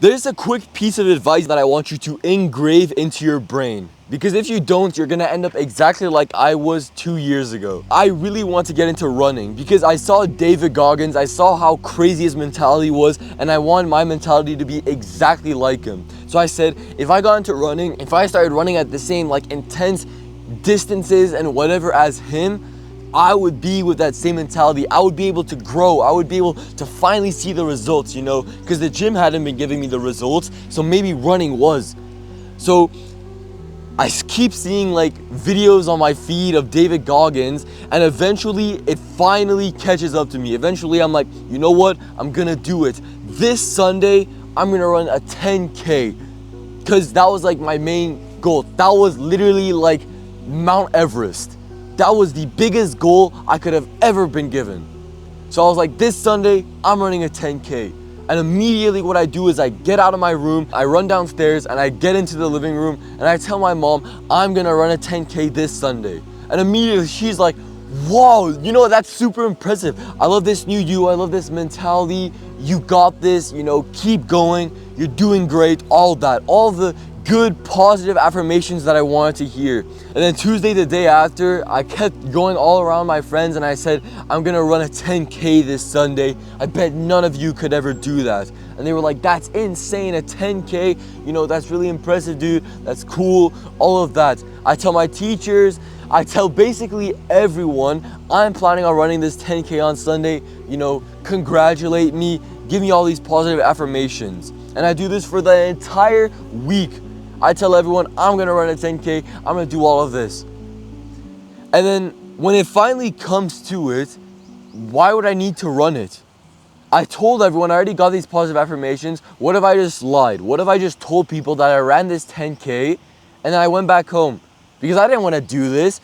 There's a quick piece of advice that I want you to engrave into your brain. Because if you don't, you're gonna end up exactly like I was 2 years ago. I really want to get into running because I saw David Goggins, I saw how crazy his mentality was, and I want my mentality to be exactly like him. So I said, if I got into running, if I started running at the same like intense distances and whatever as him, I would be with that same mentality. I would be able to grow. I would be able to finally see the results, because the gym hadn't been giving me the results, so maybe running was. So I keep seeing like videos on my feed of David Goggins, and eventually it finally catches up to me. Eventually I'm like, you know what? I'm gonna do it. This Sunday, I'm gonna run a 10K, because that was like my main goal. That was literally like Mount Everest. That was the biggest goal I could have ever been given. So I was like, this Sunday, I'm running a 10K. And immediately what I do is I get out of my room, I run downstairs, and I get into the living room, and I tell my mom, I'm gonna run a 10K this Sunday. And immediately she's like, whoa, that's super impressive. I love this new you, I love this mentality. You got this, keep going. You're doing great, all that. All the good, positive affirmations that I wanted to hear. And then Tuesday, the day after, I kept going all around my friends and I said, I'm gonna run a 10K this Sunday. I bet none of you could ever do that. And they were like, that's insane, a 10K, that's really impressive, dude. That's cool, all of that. I tell my teachers, I tell basically everyone, I'm planning on running this 10K on Sunday, congratulate me, give me all these positive affirmations. And I do this for the entire week. I tell everyone, I'm gonna run a 10K, I'm gonna do all of this. And then when it finally comes to it, why would I need to run it? I told everyone I already got these positive affirmations. What if I just lied? What if I just told people that I ran this 10K and then I went back home? Because I didn't want to do this.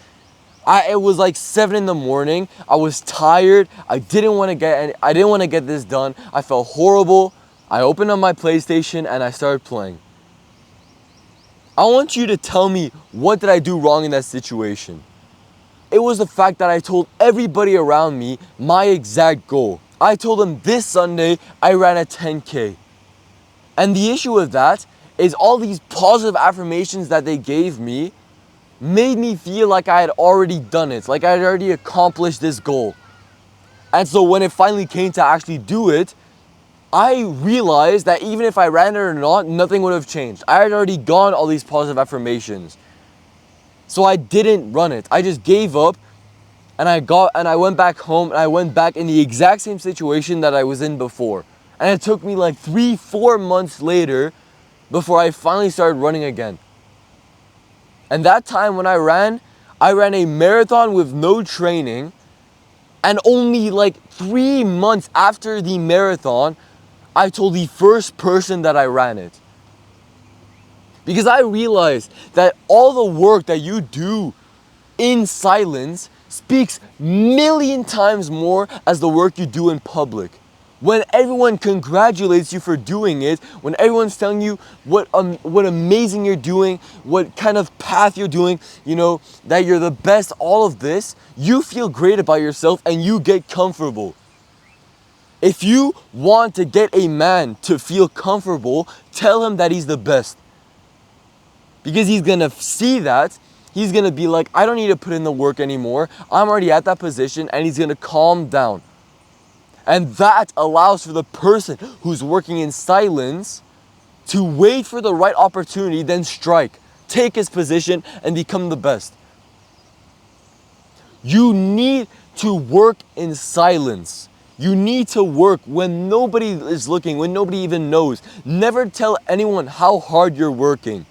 It was like 7 in the morning. I was tired. I didn't want to get this done. I felt horrible. I opened up my PlayStation and I started playing. I want you to tell me, what did I do wrong in that situation? It was the fact that I told everybody around me my exact goal. I told them this Sunday I ran a 10K. And the issue with that is all these positive affirmations that they gave me made me feel like I had already done it, like I had already accomplished this goal. And so when it finally came to actually do it, I realized that even if I ran it or not, nothing would have changed. I had already gotten all these positive affirmations. So I didn't run it. I just gave up and I went back home and I went back in the exact same situation that I was in before. And it took me like 3-4 months later before I finally started running again. And that time when I ran a marathon with no training, and only like 3 months after the marathon, I told the first person that I ran it. Because I realized that all the work that you do in silence speaks million times more as the work you do in public. When everyone congratulates you for doing it, when everyone's telling you what amazing you're doing, what kind of path you're doing, that you're the best, all of this, you feel great about yourself and you get comfortable. If you want to get a man to feel comfortable, tell him that he's the best. Because he's gonna see that, he's gonna be like, I don't need to put in the work anymore, I'm already at that position, and he's gonna calm down. And that allows for the person who's working in silence to wait for the right opportunity, then strike, take his position, and become the best. You need to work in silence. You need to work when nobody is looking, when nobody even knows. Never tell anyone how hard you're working.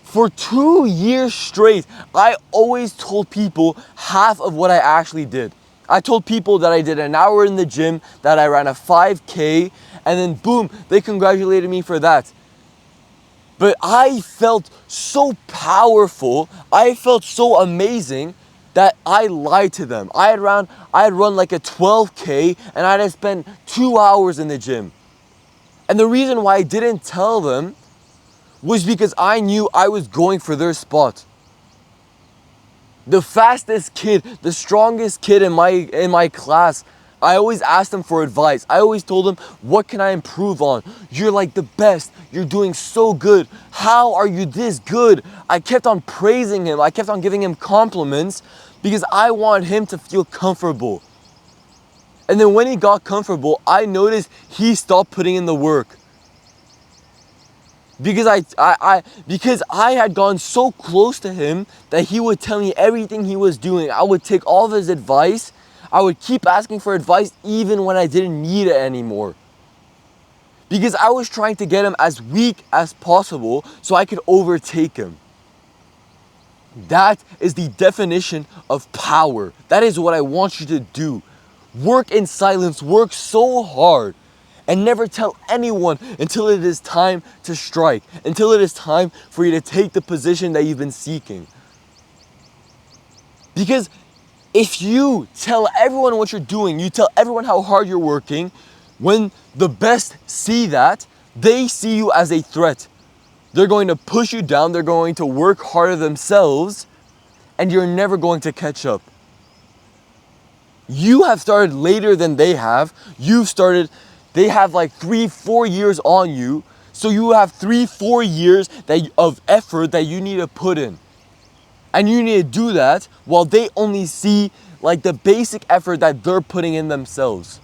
For 2 years straight, I always told people half of what I actually did. I told people that I did an hour in the gym, that I ran a 5K, and then boom, they congratulated me for that. But I felt so powerful, I felt so amazing that I lied to them. I had run like a 12K and I had spent 2 hours in the gym. And the reason why I didn't tell them was because I knew I was going for their spot. The fastest kid, the strongest kid in my class I always asked him for advice. I always told him, what can I improve on? You're like the best. You're doing so good. How are you this good? I kept on praising him. I kept on giving him compliments because I wanted him to feel comfortable. And then when he got comfortable, I noticed he stopped putting in the work. Because I had gone so close to him that he would tell me everything he was doing. I would take all of his advice. I would keep asking for advice even when I didn't need it anymore. Because I was trying to get him as weak as possible so I could overtake him. That is the definition of power. That is what I want you to do. Work in silence, work so hard, and never tell anyone until it is time to strike, until it is time for you to take the position that you've been seeking. Because if you tell everyone what you're doing, you tell everyone how hard you're working, when the best see that, they see you as a threat. They're going to push you down, they're going to work harder themselves, and you're never going to catch up. You have started later than they have. They have like 3-4 years on you. So you have 3-4 years of effort that you need to put in. And you need to do that while they only see like the basic effort that they're putting in themselves.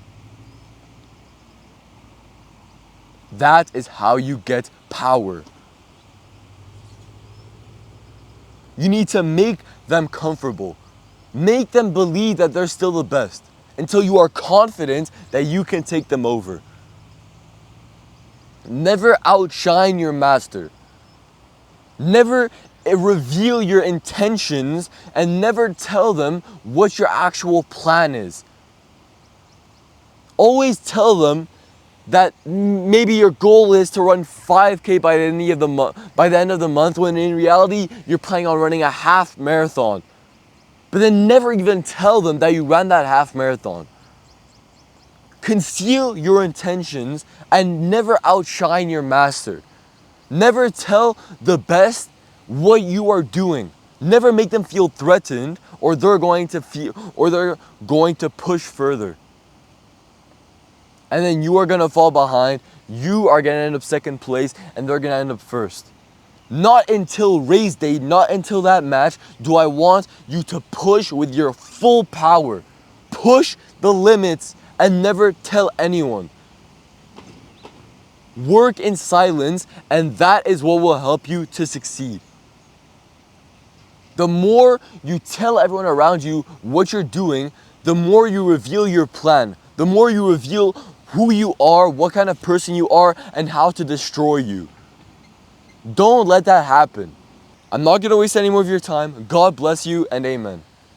That is how you get power. You need to make them comfortable. Make them believe that they're still the best until you are confident that you can take them over. Never outshine your master. Never reveal your intentions and never tell them what your actual plan is. Always tell them that maybe your goal is to run 5K by the end of the month, when in reality you're planning on running a half marathon. But then never even tell them that you ran that half marathon. Conceal your intentions and never outshine your master. Never tell the best what you are doing. Never make them feel threatened, or they're going to push further. And then you are going to fall behind. You are going to end up second place, and they're going to end up first. Not until race day, not until that match, do I want you to push with your full power. Push the limits and never tell anyone. Work in silence, and that is what will help you to succeed. The more you tell everyone around you what you're doing, the more you reveal your plan. The more you reveal who you are, what kind of person you are, and how to destroy you. Don't let that happen. I'm not going to waste any more of your time. God bless you and amen.